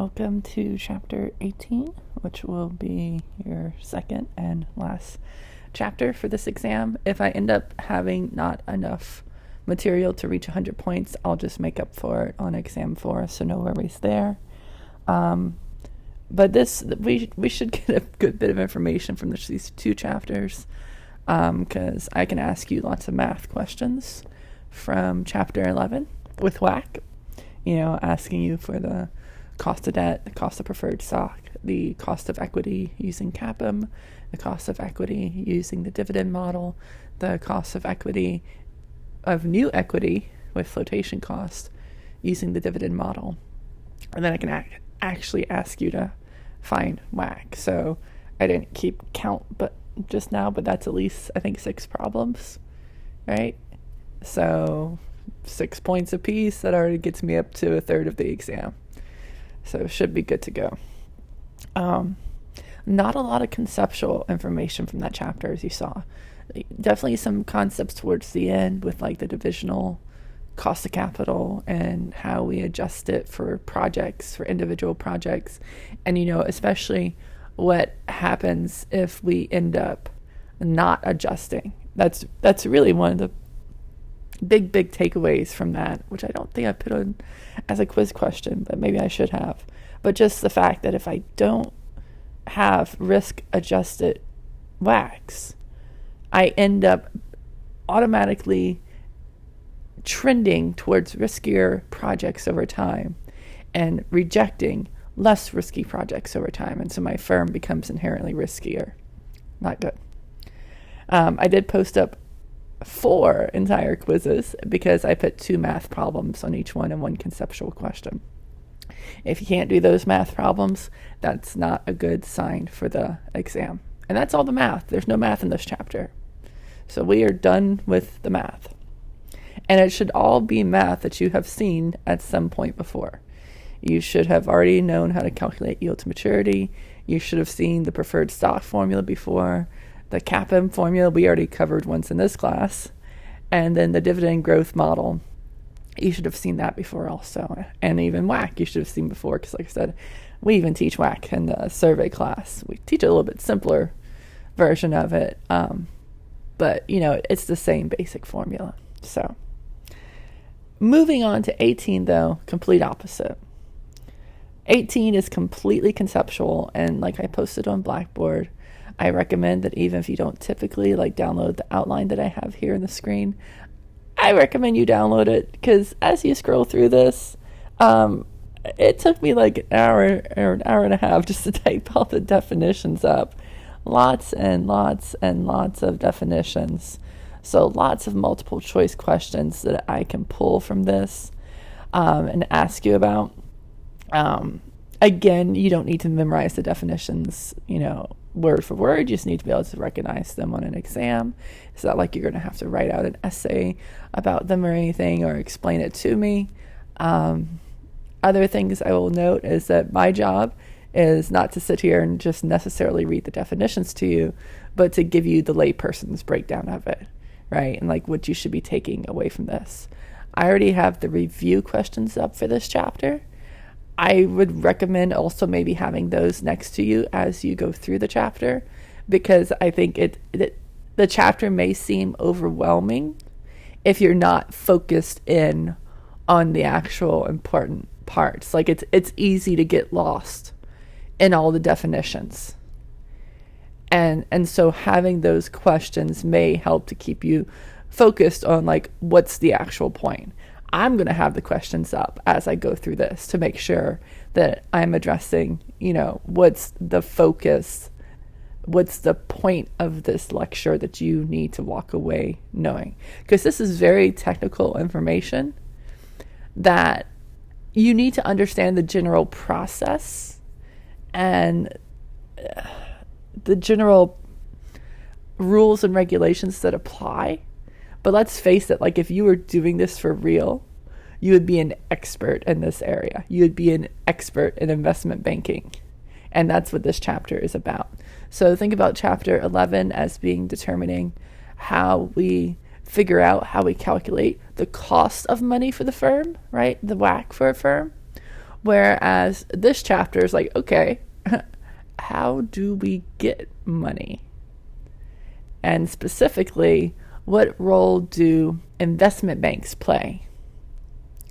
welcome to chapter 18, which will be your second and last chapter for this exam. If I end up having not enough material to reach 100 points, I'll just make up for it on exam 4, so no worries there. But we should get a good bit of information from these two chapters, because I can ask you lots of math questions from chapter 11 with WAC, asking you for the cost of debt, the cost of preferred stock, the cost of equity using CAPM, the cost of equity using the dividend model, the cost of equity of new equity with flotation cost using the dividend model. And then I can actually ask you to find WAC. So I didn't keep count but that's at least, I think, 6 problems, right? So 6 points apiece, that already gets me up to a third of the exam. So it should be good to go. Not a lot of conceptual information from that chapter, as you saw. Definitely some concepts towards the end with like the divisional cost of capital and how we adjust it for projects, for individual projects. And, especially what happens if we end up not adjusting. That's really one of the big takeaways from that, which I don't think I put on as a quiz question, but maybe I should have. But just the fact that if I don't have risk adjusted WACs, I end up automatically trending towards riskier projects over time and rejecting less risky projects over time. And so my firm becomes inherently riskier. Not good. I did post up 4 entire quizzes because I put 2 math problems on each one and 1 conceptual question. If you can't do those math problems, that's not a good sign for the exam. And that's all the math. There's no math in this chapter. So we are done with the math. And it should all be math that you have seen at some point before. You should have already known how to calculate yield to maturity. You should have seen the preferred stock formula before. The CAPM formula we already covered once in this class. And then the dividend growth model, you should have seen that before also. And even WAC you should have seen before, because like I said, we even teach WAC in the survey class. We teach a little bit simpler version of it. But, it's the same basic formula. So moving on to 18, though, complete opposite. 18 is completely conceptual, and like I posted on Blackboard, I recommend that even if you don't typically download the outline that I have here on the screen, I recommend you download it, because as you scroll through this, it took me an hour or an hour and a half just to type all the definitions up. Lots and lots and lots of definitions. So lots of multiple choice questions that I can pull from this and ask you about. Again, you don't need to memorize the definitions, word for word. You just need to be able to recognize them on an exam. It's not like you're going to have to write out an essay about them or anything or explain it to me. Other things I will note is that my job is not to sit here and just necessarily read the definitions to you, but to give you the layperson's breakdown of it, right? And what you should be taking away from this. I already have the review questions up for this chapter. I would recommend also maybe having those next to you as you go through the chapter, because I think the chapter may seem overwhelming if you're not focused in on the actual important parts. It's easy to get lost in all the definitions. And so having those questions may help to keep you focused on what's the actual point. I'm going to have the questions up as I go through this to make sure that I'm addressing, what's the focus, what's the point of this lecture that you need to walk away knowing. Because this is very technical information that you need to understand the general process and the general rules and regulations that apply. But let's face it, if you were doing this for real, you would be an expert in this area. You would be an expert in investment banking. And that's what this chapter is about. So think about chapter 11 as being determining how we figure out how we calculate the cost of money for the firm, right? The WAC for a firm. Whereas this chapter is like, okay, how do we get money? And specifically, what role do investment banks play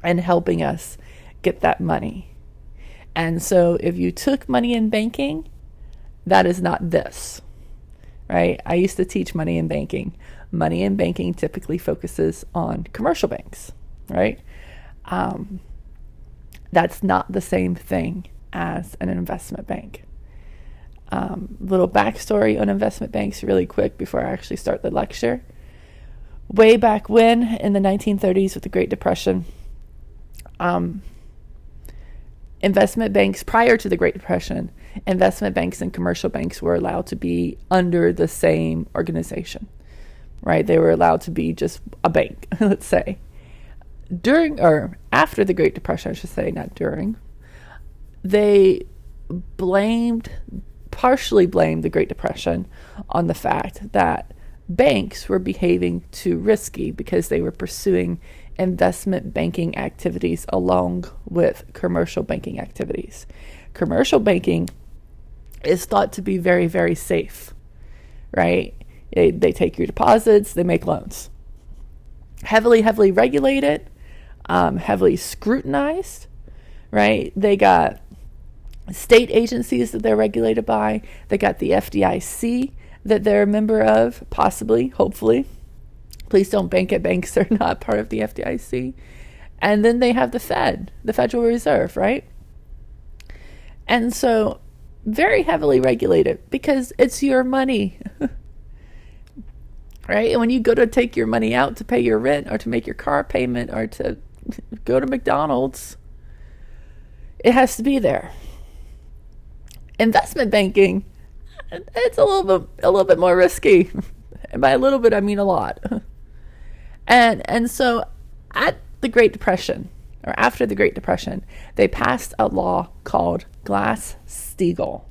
in helping us get that money? And so if you took money in banking, that is not this, right? I used to teach money in banking. Money in banking typically focuses on commercial banks, right? That's not the same thing as an investment bank. Little backstory on investment banks really quick before I actually start the lecture. Way back when, in the 1930s with the Great Depression, investment banks, prior to the Great Depression, investment banks and commercial banks were allowed to be under the same organization, right? They were allowed to be just a bank, let's say. During or after the Great Depression, I should say, not during, they partially blamed the Great Depression on the fact that banks were behaving too risky because they were pursuing investment banking activities along with commercial banking activities. Commercial banking is thought to be very, very safe, right? They take your deposits, they make loans. Heavily regulated, heavily scrutinized, right? They got state agencies that they're regulated by. They got the FDIC that they're a member of, possibly, hopefully. Please don't bank at banks that are not part of the FDIC. And then they have the Fed, the Federal Reserve, right? And so very heavily regulated because it's your money, right? And when you go to take your money out to pay your rent or to make your car payment or to go to McDonald's, it has to be there. Investment banking, it's a little bit more risky. And by a little bit, I mean a lot. And so at the Great Depression, or after the Great Depression, they passed a law called GlassSteagall.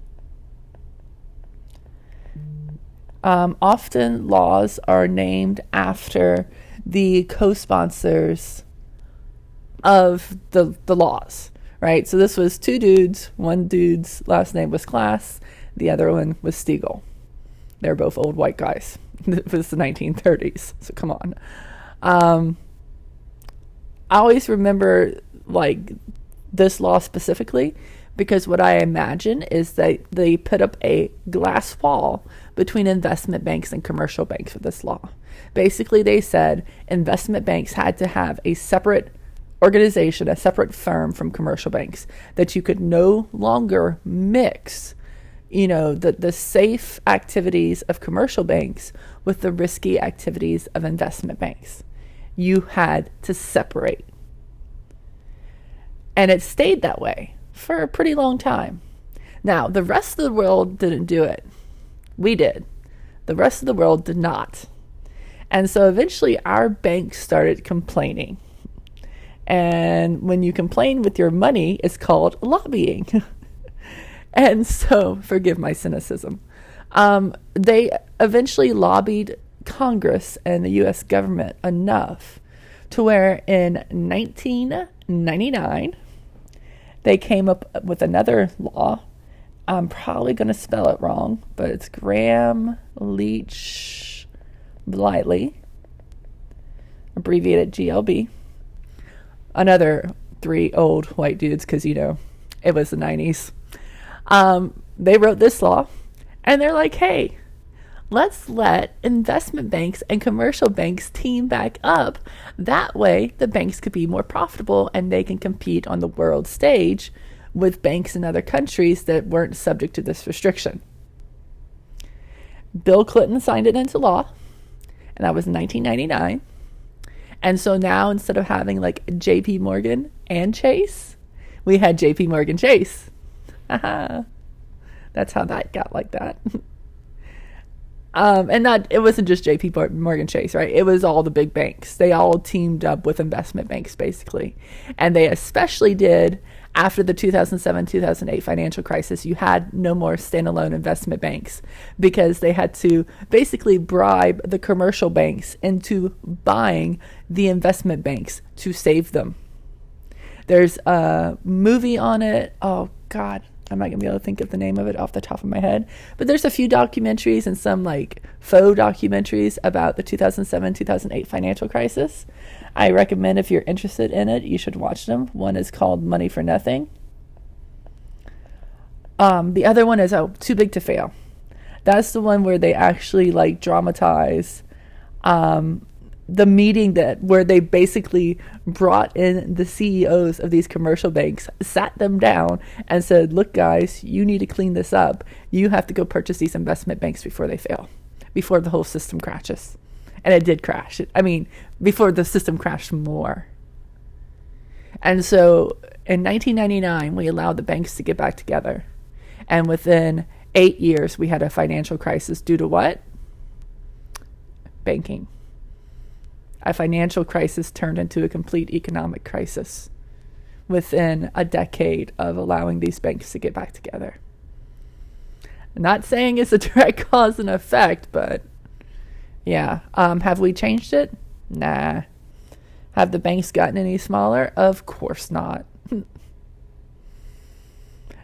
Often laws are named after the co-sponsors of the laws, right? So this was two dudes. One dude's last name was Glass. The other one was Steagall. They're both old white guys. It was the 1930s, so come on. I always remember like this law specifically because what I imagine is that they put up a glass wall between investment banks and commercial banks with this law. Basically, they said investment banks had to have a separate organization, a separate firm from commercial banks, that you could no longer mix, the safe activities of commercial banks with the risky activities of investment banks. You had to separate. And it stayed that way for a pretty long time. Now, the rest of the world didn't do it. We did. The rest of the world did not. And so eventually our banks started complaining. And when you complain with your money, it's called lobbying. And so, forgive my cynicism, they eventually lobbied Congress and the U.S. government enough to where in 1999, they came up with another law. I'm probably going to spell it wrong, but it's Gramm-Leach-Bliley, abbreviated GLB. Another three old white dudes, because, it was the 90s. They wrote this law, and they're like, hey, let's let investment banks and commercial banks team back up. That way, the banks could be more profitable, and they can compete on the world stage with banks in other countries that weren't subject to this restriction. Bill Clinton signed it into law, and that was 1999. And so now, instead of having like JP Morgan and Chase, we had JP Morgan Chase. That's how that got like that. It wasn't just JP Morgan Chase, right? It was all the big banks. They all teamed up with investment banks, basically. And they especially did after the 2007-2008 financial crisis. You had no more standalone investment banks because they had to basically bribe the commercial banks into buying the investment banks to save them. There's a movie on it. Oh, God. I'm not going to be able to think of the name of it off the top of my head. But there's a few documentaries and some like faux documentaries about the 2007-2008 financial crisis. I recommend if you're interested in it, you should watch them. One is called Money for Nothing. The other one is Too Big to Fail. That's the one where they actually like dramatize the meeting where they basically brought in the CEOs of these commercial banks, sat them down and said, look, guys, you need to clean this up. You have to go purchase these investment banks before they fail, before the whole system crashes. And it did crash. Before the system crashed more. And so in 1999, we allowed the banks to get back together. And within 8 years, we had a financial crisis due to what? Banking. A financial crisis turned into a complete economic crisis within a decade of allowing these banks to get back together. I'm not saying it's a direct cause and effect, but yeah. Have we changed it? Nah. Have the banks gotten any smaller? Of course not.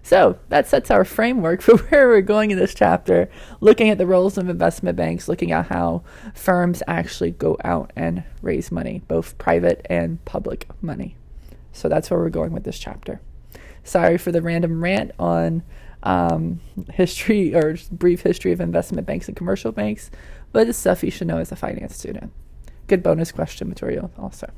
So that sets our framework for where we're going in this chapter, looking at the roles of investment banks, looking at how firms actually go out and raise money, both private and public money. So that's where we're going with this chapter. Sorry for the random rant on history or brief history of investment banks and commercial banks, but it's stuff you should know as a finance student. Good bonus question material also.